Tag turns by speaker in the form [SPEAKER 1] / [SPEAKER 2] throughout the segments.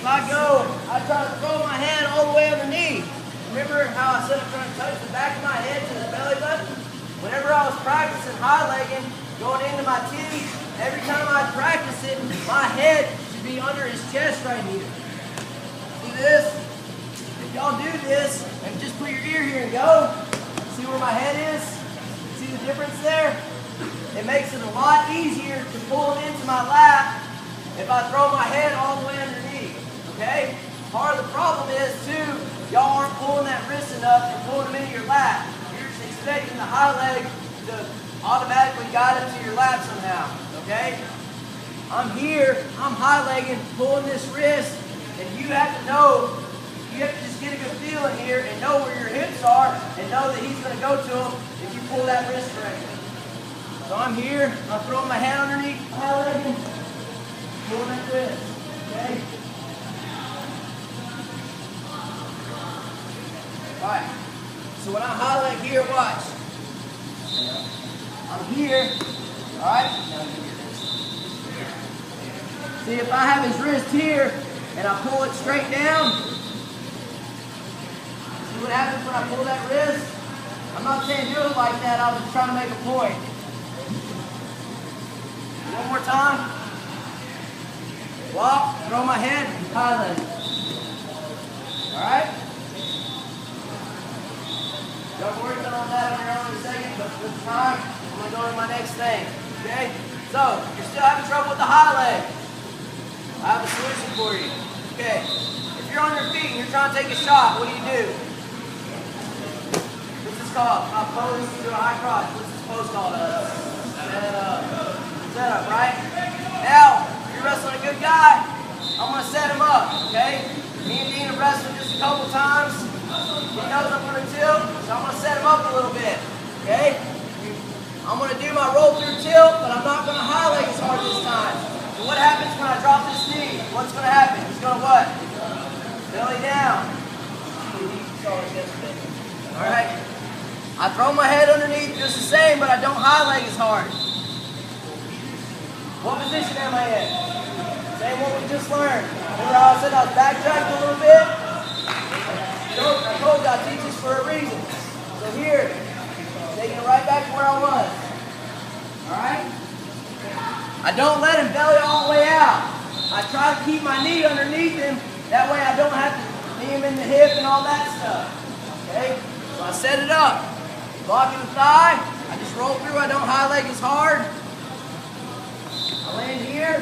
[SPEAKER 1] if I try to throw my head all the way underneath. Remember how I said I'm trying to touch the back of my head to the belly button? Whenever I was practicing high legging, going into my tee, every time I practice it, my head should be under his chest right here. See this? If y'all do this, and just put your ear here and go, see where my head is? See the difference there? It makes it a lot easier to pull it into my lap if I throw my head all the way underneath, okay? Part of the problem is, too, y'all aren't pulling that wrist enough and pulling them into your lap. You're just expecting the high leg to automatically guide them to your lap somehow, okay? I'm here, I'm high legging, pulling this wrist, and you have to know, you have to just get a good feeling here and know where your hips are and know that he's going to go to them if you pull that wrist correctly. So I'm here, I'm throwing my head underneath, high legging, pulling that wrist, okay? Alright, so when I high leg here, watch. I'm here, alright? See, if I have his wrist here and I pull it straight down, see what happens when I pull that wrist? I'm not saying do it like that, I was just trying to make a point. One more time. Walk, throw my head, high leg. Alright? Don't worry about that on your own in a second, but with time, I'm going to go to my next thing. Okay? So, you're still having trouble with the high leg. I have a solution for you. Okay. If you're on your feet and you're trying to take a shot, what do? What's this called? I pose to a high crotch. What's this pose called? Set up, right? Now, if you're wrestling a good guy, I'm going to set him up, okay? Me and Dean have wrestled just a couple times. He knows I'm going to tilt, so I'm going to set him up a little bit, okay? I'm going to do my roll through tilt, but I'm not going to high leg as hard this time. So what happens when I drop this knee? What's going to happen? He's going to what? Belly down. Alright? I throw my head underneath just the same, but I don't high leg as hard. What position am I in? Same what we just learned. Remember how I said I was backtracking a little bit? I told you I teach this for a reason. So here, taking it right back to where I was. Alright? I don't let him belly all the way out. I try to keep my knee underneath him. That way I don't have to knee him in the hip and all that stuff. Okay? So I set it up. Blocking the thigh. I just roll through. I don't high leg as hard. I land here.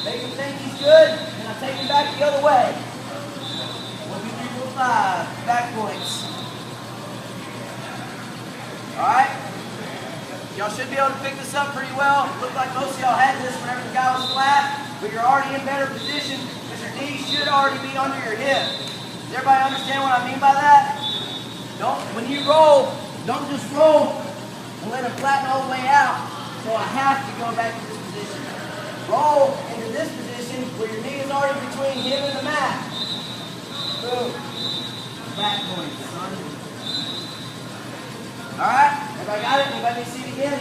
[SPEAKER 1] Make him think he's good. And I take him back the other way. 1, 2, 3, 4, 5. Back points. Alright? Y'all should be able to pick this up pretty well. It looked like most of y'all had this whenever the guy was flat, but you're already in better position because your knees should already be under your hip. Does everybody understand what I mean by that? When you roll, don't just roll and let it flatten all the way out. So I have to go back to this position. Roll into this position where your knee is already between him and the mat. Boom. Back point, son. Alright, everybody got it? Anybody need to see it again?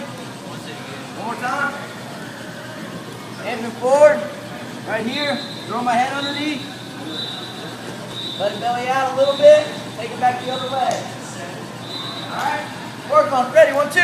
[SPEAKER 1] One more time. And move forward. Right here. Throw my head underneath. Let it belly out a little bit. Take it back the other way. Alright, work on it. Ready, 1, 2.